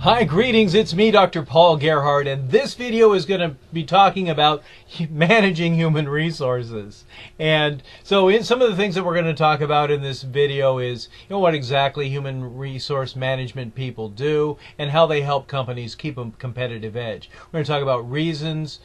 Hi, greetings. It's me, Dr. Paul Gerhardt, and this video is going to be talking about managing human resources. And so some of the things that we're going to talk about in this video is, what exactly human resource management people do and how they help companies keep a competitive edge. We're going to talk about reasons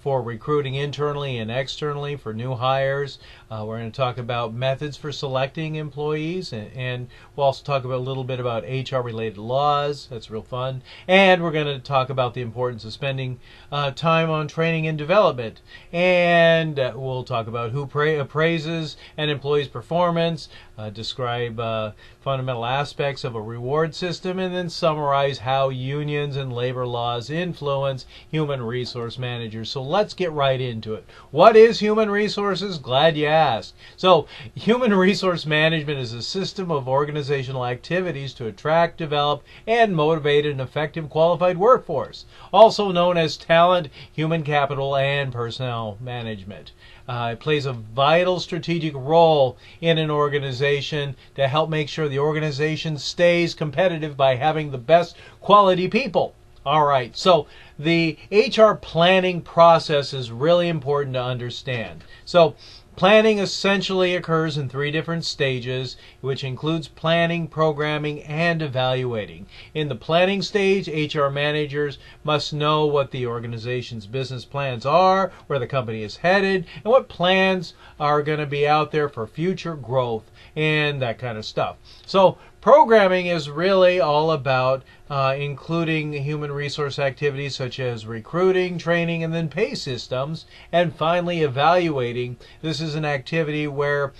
for recruiting internally and externally for new hires. We're going to talk about methods for selecting employees, and we'll also talk about a little bit about HR-related laws. That's real fun. And we're going to talk about the importance of spending time on training and development. And we'll talk about who appraises an employee's performance, describe fundamental aspects of a reward system, and then summarize how unions and labor laws influence human resource managers. So let's get right into it. What is human resources? Glad you asked. So human resource management is a system of organizational activities to attract, develop, and motivate an effective qualified workforce, also known as talent, human capital, and personnel management. It plays a vital strategic role in an organization to help make sure the organization stays competitive by having the best quality people. All right, so the HR planning process is really important to understand. So planning essentially occurs in 3 different stages, which includes planning, programming, and evaluating. In the planning stage, HR managers must know what the organization's business plans are, where the company is headed, and what plans are going to be out there for future growth and that kind of stuff. So programming is really all about including human resource activities such as recruiting, training, and then pay systems. And finally, evaluating. This is an activity where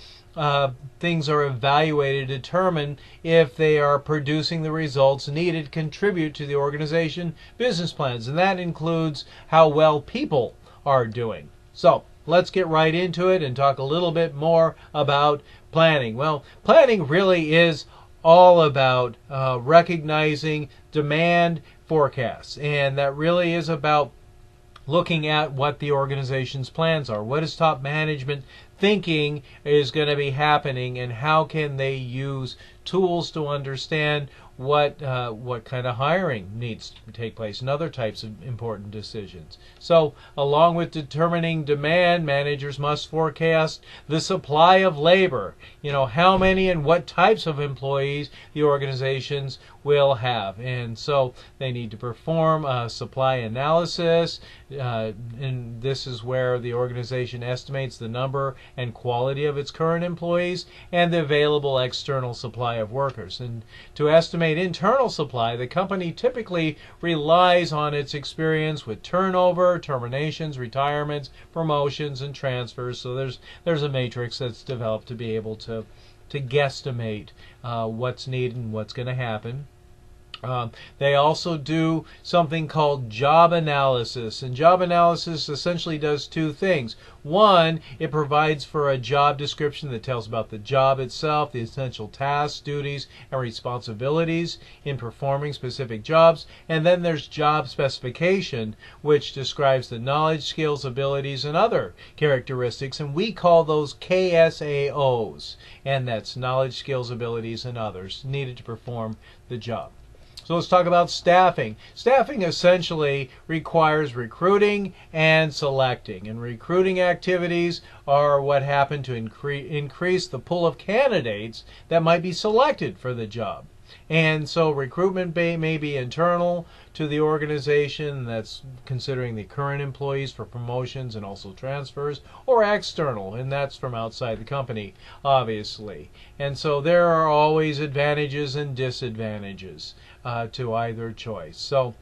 things are evaluated to determine if they are producing the results needed to contribute to the organization business plans. And that includes how well people are doing. So let's get right into it and talk a little bit more about planning. Well, planning really is all about recognizing demand forecasts, and that really is about looking at what the organization's plans are. What is top management thinking is going to be happening, and how can they use tools to understand what kind of hiring needs to take place and other types of important decisions. So along with determining demand, managers must forecast the supply of labor, how many and what types of employees the organizations will have. And so they need to perform a supply analysis, and this is where the organization estimates the number and quality of its current employees and the available external supply of workers. And to estimate internal supply, the company typically relies on its experience with turnover, terminations, retirements, promotions, and transfers. So there's a matrix that's developed to be able to guesstimate what's needed and what's going to happen. They also do something called job analysis, and job analysis essentially does 2 things. One, it provides for a job description that tells about the job itself, the essential tasks, duties, and responsibilities in performing specific jobs. And then there's job specification, which describes the knowledge, skills, abilities, and other characteristics, and we call those KSAOs, and that's knowledge, skills, abilities, and others needed to perform the job. So let's talk about staffing. Staffing essentially requires recruiting and selecting. And recruiting activities are what happen to increase the pool of candidates that might be selected for the job. And so recruitment may be internal to the organization, that's considering the current employees for promotions and also transfers, or external, and that's from outside the company, obviously. And so there are always advantages and disadvantages to either choice. So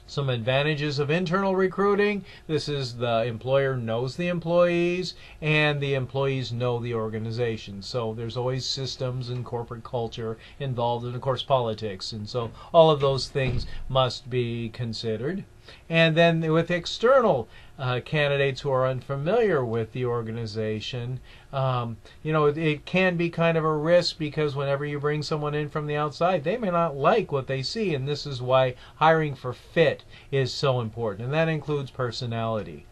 some advantages of internal recruiting: this is the employer knows the employees and the employees know the organization. So there's always systems and corporate culture involved, and of course politics, and so all of those things must be considered. And then with external candidates who are unfamiliar with the organization, it can be kind of a risk, because whenever you bring someone in from the outside, they may not like what they see, and this is why hiring for fit is so important, and that includes personality.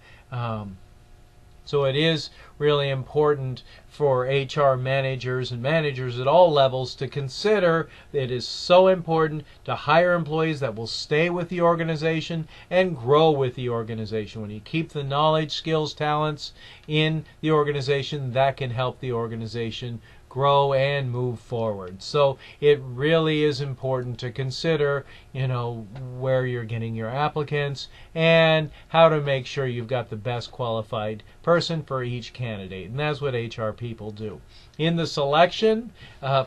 So it is really important for HR managers and managers at all levels to consider that it is so important to hire employees that will stay with the organization and grow with the organization. When you keep the knowledge, skills, talents in the organization, that can help the organization grow and move forward. So it really is important to consider, where you're getting your applicants and how to make sure you've got the best qualified person for each candidate. And that's what HR people do. In the selection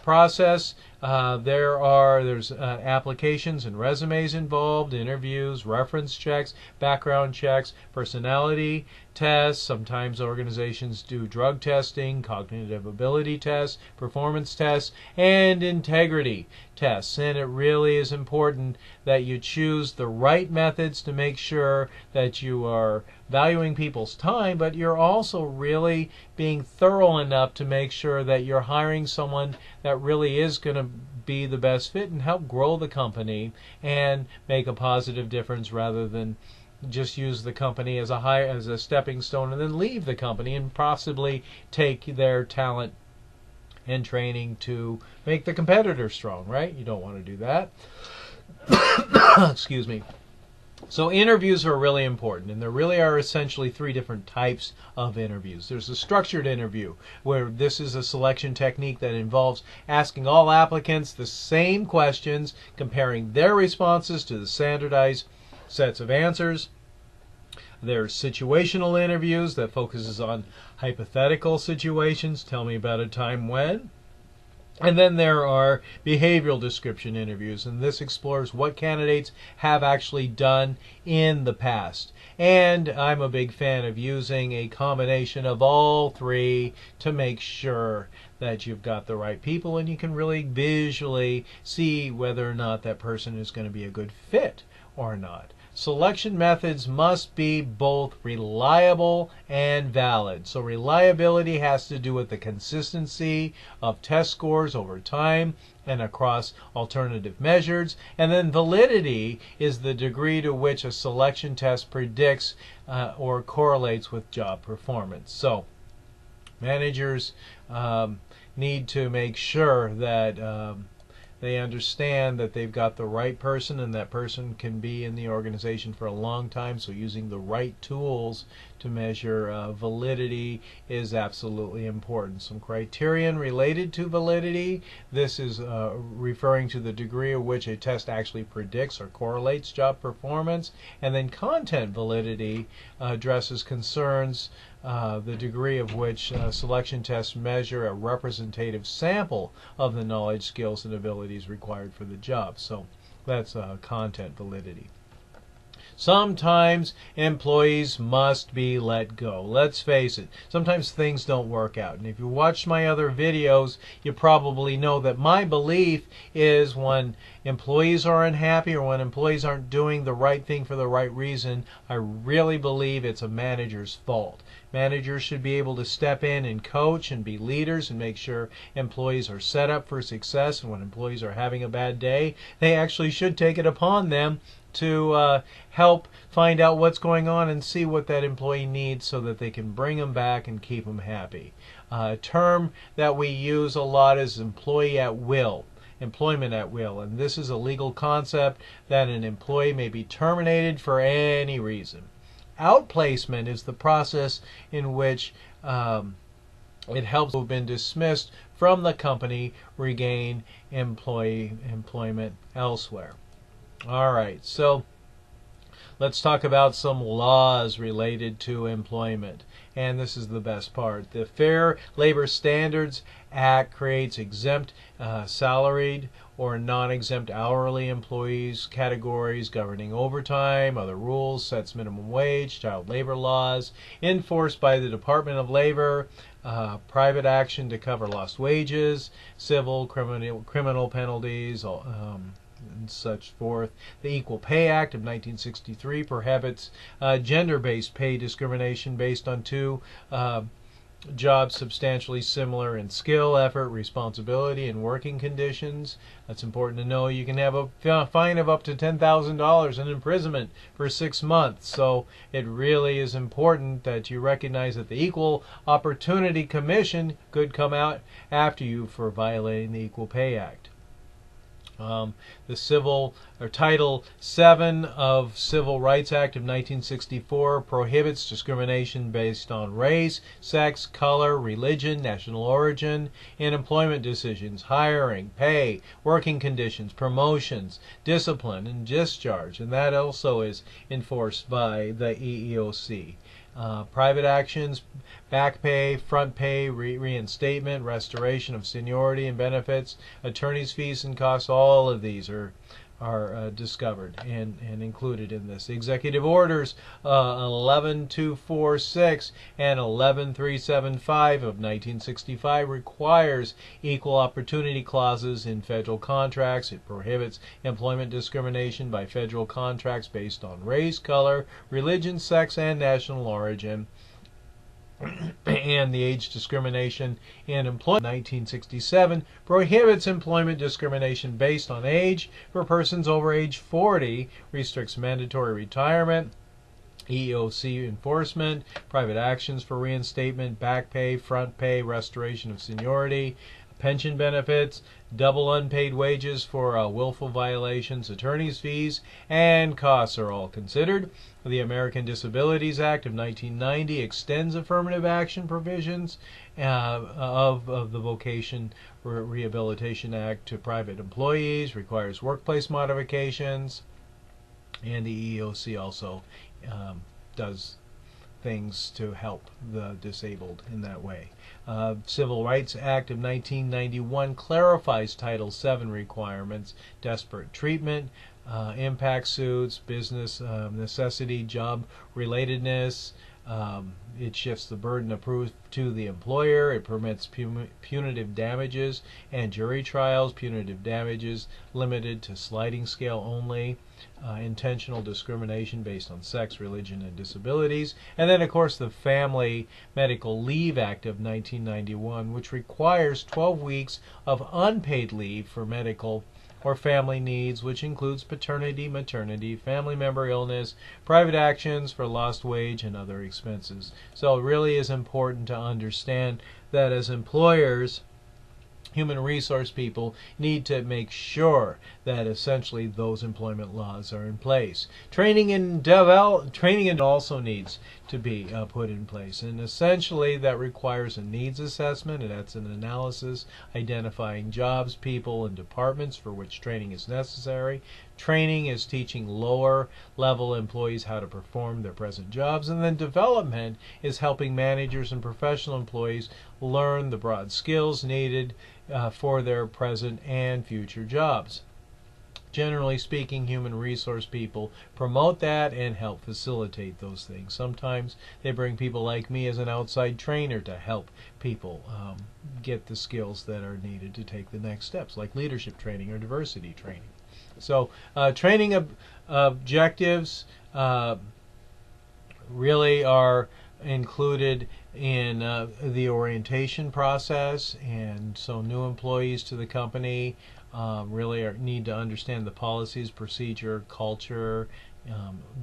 process, there's applications and resumes involved, interviews, reference checks, background checks, personality tests. Sometimes organizations do drug testing, cognitive ability tests, performance tests, and integrity tests. And it really is important that you choose the right methods to make sure that you are valuing people's time, but you're also really being thorough enough to make sure that you're hiring someone that really is going to be the best fit and help grow the company and make a positive difference, rather than just use the company as a stepping stone and then leave the company and possibly take their talent and training to make the competitor strong, right? You don't want to do that. Excuse me. So interviews are really important, and there really are essentially three different types of interviews. There's a structured interview, where this is a selection technique that involves asking all applicants the same questions, comparing their responses to the standardized sets of answers. There's situational interviews that focuses on hypothetical situations. Tell me about a time when. And then there are behavioral description interviews, and this explores what candidates have actually done in the past. And I'm a big fan of using a combination of all three to make sure that you've got the right people and you can really visually see whether or not that person is going to be a good fit or not. Selection methods must be both reliable and valid. So reliability has to do with the consistency of test scores over time and across alternative measures. And then validity is the degree to which a selection test predicts or correlates with job performance. So managers need to make sure that they understand that they've got the right person, and that person can be in the organization for a long time. So using the right tools to measure validity is absolutely important. Some criterion related to validity. This is referring to the degree of which a test actually predicts or correlates job performance. And then content validity addresses concerns the degree of which selection tests measure a representative sample of the knowledge, skills, and abilities required for the job. So that's content validity. Sometimes employees must be let go. Let's face it, sometimes things don't work out. And if you watched my other videos, you probably know that my belief is when employees are unhappy or when employees aren't doing the right thing for the right reason, I really believe it's a manager's fault. Managers should be able to step in and coach and be leaders and make sure employees are set up for success. And when employees are having a bad day, they actually should take it upon them to help find out what's going on and see what that employee needs so that they can bring them back and keep them happy. A term that we use a lot is employee at will. Employment at will, and this is a legal concept that an employee may be terminated for any reason. Outplacement is the process in which it helps who have been dismissed from the company regain employment elsewhere. All right, so let's talk about some laws related to employment. And this is the best part. The Fair Labor Standards Act creates exempt salaried or non-exempt hourly employees categories governing overtime, other rules, sets minimum wage, child labor laws, enforced by the Department of Labor, private action to cover lost wages, civil, criminal penalties, and such forth. The Equal Pay Act of 1963 prohibits gender-based pay discrimination based on two jobs substantially similar in skill, effort, responsibility, and working conditions. That's important to know. You can have a fine of up to $10,000 and imprisonment for 6 months. So it really is important that you recognize that the Equal Opportunity Commission could come out after you for violating the Equal Pay Act. The Title 7 of Civil Rights Act of 1964 prohibits discrimination based on race, sex, color, religion, national origin in employment decisions, hiring, pay, working conditions, promotions, discipline, and discharge. And that also is enforced by the EEOC. Private actions, back pay, front pay, reinstatement, restoration of seniority and benefits, attorney's fees and costs, all of these are discovered and included in this. Executive Orders 11246 and 11375 of 1965 requires equal opportunity clauses in federal contracts. It prohibits employment discrimination by federal contracts based on race, color, religion, sex, and national origin. And the Age Discrimination in Employment 1967 prohibits employment discrimination based on age for persons over age 40, restricts mandatory retirement, EEOC enforcement, private actions for reinstatement, back pay, front pay, restoration of seniority, pension benefits, double unpaid wages for willful violations, attorney's fees, and costs are all considered. The American Disabilities Act of 1990 extends affirmative action provisions of the Vocation Rehabilitation Act to private employees, requires workplace modifications, and the EEOC also does things to help the disabled in that way. Civil Rights Act of 1991 clarifies Title VII requirements, desperate treatment, impact suits, business necessity, job relatedness. It shifts the burden of proof to the employer. It permits punitive damages and jury trials. Punitive damages limited to sliding scale only. Intentional discrimination based on sex, religion, and disabilities. And then, of course, the Family Medical Leave Act of 1991, which requires 12 weeks of unpaid leave for medical or family needs, which includes paternity, maternity, family member illness, private actions for lost wage, and other expenses. So it really is important to understand that as employers, human resource people need to make sure that essentially those employment laws are in place. Training and also needs to be put in place, and essentially that requires a needs assessment, and that's an analysis identifying jobs, people, and departments for which training is necessary. Training is teaching lower level employees how to perform their present jobs, and then development is helping managers and professional employees learn the broad skills needed for their present and future jobs. Generally speaking, human resource people promote that and help facilitate those things. Sometimes they bring people like me as an outside trainer to help people get the skills that are needed to take the next steps, like leadership training or diversity training. So training objectives really are included in the orientation process, and so new employees to the company really need to understand the policies, procedure, culture,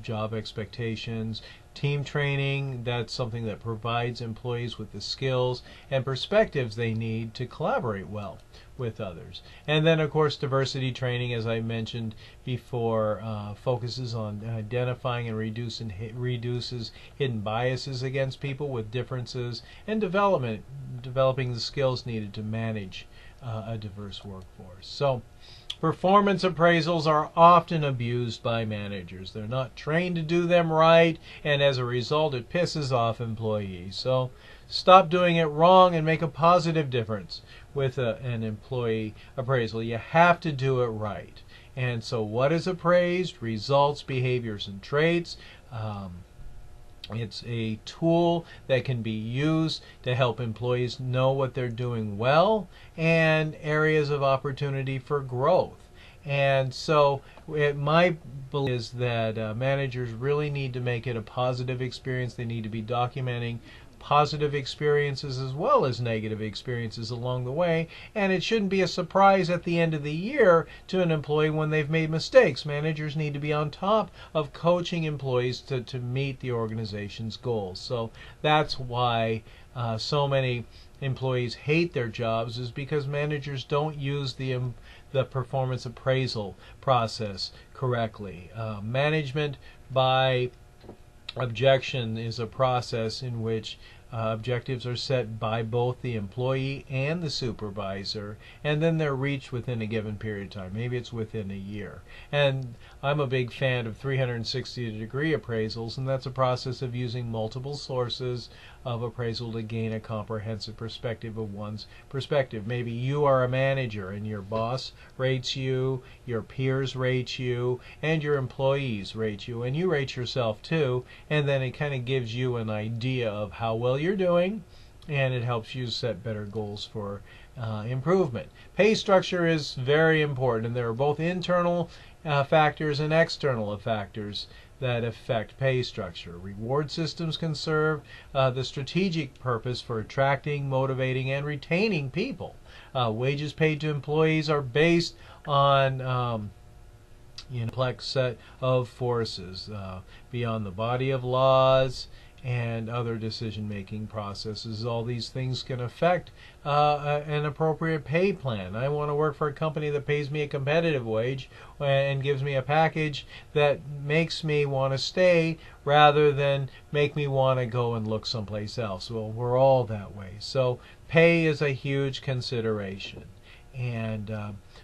job expectations. Team training, that's something that provides employees with the skills and perspectives they need to collaborate well with others. And then, of course, diversity training, as I mentioned before, focuses on identifying and reduces hidden biases against people with differences, and developing the skills needed to manage a diverse workforce. So performance appraisals are often abused by managers. They're not trained to do them right, and as a result it pisses off employees. So stop doing it wrong and make a positive difference with an employee appraisal. You have to do it right. And so what is appraised? Results, behaviors, and traits. It's a tool that can be used to help employees know what they're doing well and areas of opportunity for growth. And so my belief is that managers really need to make it a positive experience. They need to be documenting positive experiences as well as negative experiences along the way, and it shouldn't be a surprise at the end of the year to an employee when they've made mistakes. Managers need to be on top of coaching employees to meet the organization's goals. So that's why so many employees hate their jobs, is because managers don't use the performance appraisal process correctly. Management by objection is a process in which objectives are set by both the employee and the supervisor, and then they're reached within a given period of time. Maybe it's within a year. And I'm a big fan of 360-degree appraisals, and that's a process of using multiple sources of appraisal to gain a comprehensive perspective of one's perspective. Maybe you are a manager and your boss rates you, your peers rate you, and your employees rate you, and you rate yourself too, and then it kind of gives you an idea of how well you're doing, and it helps you set better goals for improvement. Pay structure is very important, and there are both internal factors and external factors that affect pay structure. Reward systems can serve the strategic purpose for attracting, motivating, and retaining people. Wages paid to employees are based on a complex set of forces beyond the body of laws and other decision-making processes. All these things can affect an appropriate pay plan. I want to work for a company that pays me a competitive wage and gives me a package that makes me want to stay rather than make me want to go and look someplace else. Well, we're all that way. So pay is a huge consideration. And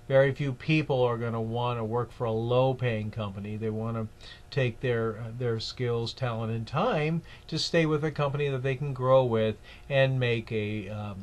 very few people are going to want to work for a low-paying company. They want to take their skills, talent, and time to stay with a company that they can grow with and make a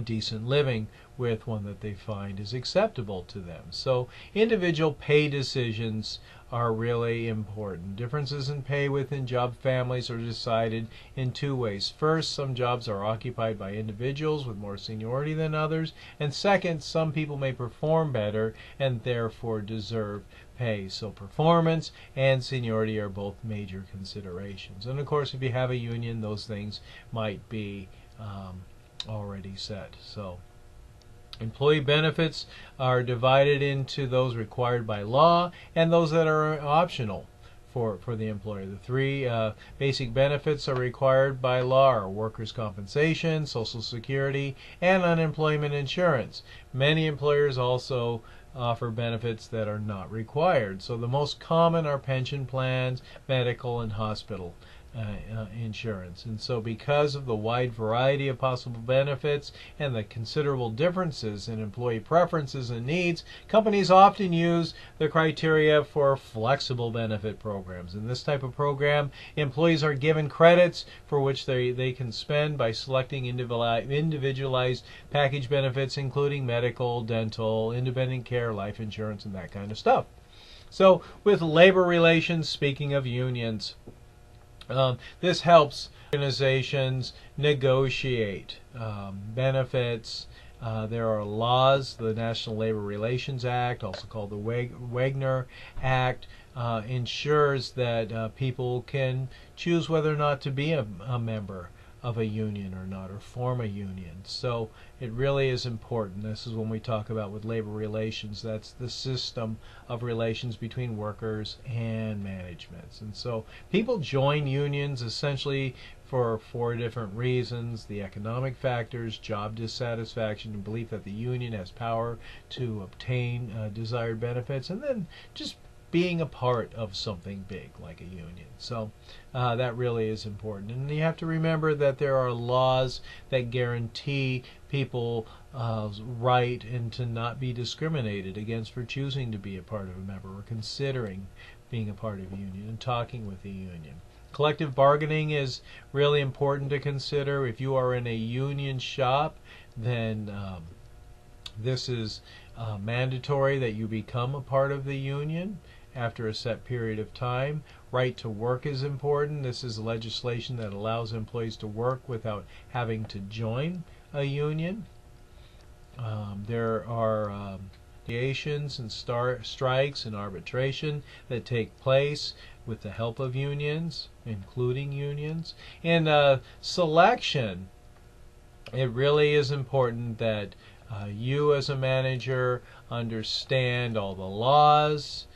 decent living with, one that they find is acceptable to them. So individual pay decisions are really important. Differences in pay within job families are decided in two ways. First, some jobs are occupied by individuals with more seniority than others, and second, some people may perform better and therefore deserve pay. So performance and seniority are both major considerations. And of course, if you have a union, those things might be already set. So employee benefits are divided into those required by law and those that are optional for the employer. The three basic benefits are required by law are workers' compensation, Social Security, and unemployment insurance. Many employers also offer benefits that are not required. So the most common are pension plans, medical, and hospital insurance. And so because of the wide variety of possible benefits and the considerable differences in employee preferences and needs, companies often use the criteria for flexible benefit programs. In this type of program, employees are given credits for which they can spend by selecting individualized package benefits, including medical, dental, independent care, life insurance, and that kind of stuff. So with labor relations, speaking of unions, this helps organizations negotiate benefits. There are laws. The National Labor Relations Act, also called the Wagner Act, ensures that people can choose whether or not to be a member of a union or not, or form a union. So it really is important. This is when we talk about with labor relations, that's the system of relations between workers and managements. And so people join unions essentially for four different reasons: the economic factors, job dissatisfaction, and belief that the union has power to obtain desired benefits, and then just being a part of something big like a union. So that really is important. And you have to remember that there are laws that guarantee people's right and to not be discriminated against for choosing to be a part of a member or considering being a part of a union and talking with the union. Collective bargaining is really important to consider. If you are in a union shop, then this is mandatory that you become a part of the union after a set period of time. Right to work is important. This is legislation that allows employees to work without having to join a union. There are negotiations and strikes and arbitration that take place with the help of unions, including unions. And selection, it really is important that you as a manager understand all the laws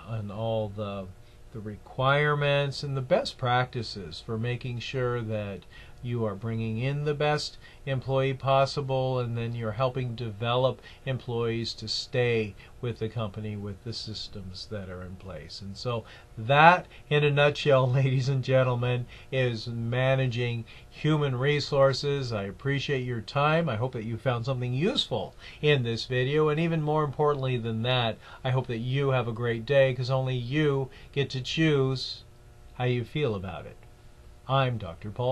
and all the requirements and the best practices for making sure that you are bringing in the best employee possible, and then you're helping develop employees to stay with the company with the systems that are in place. And so that, in a nutshell, ladies and gentlemen, is managing human resources. I appreciate your time. I hope that you found something useful in this video, and even more importantly than that, I hope that you have a great day, because only you get to choose how you feel about it. I'm Dr. Paul.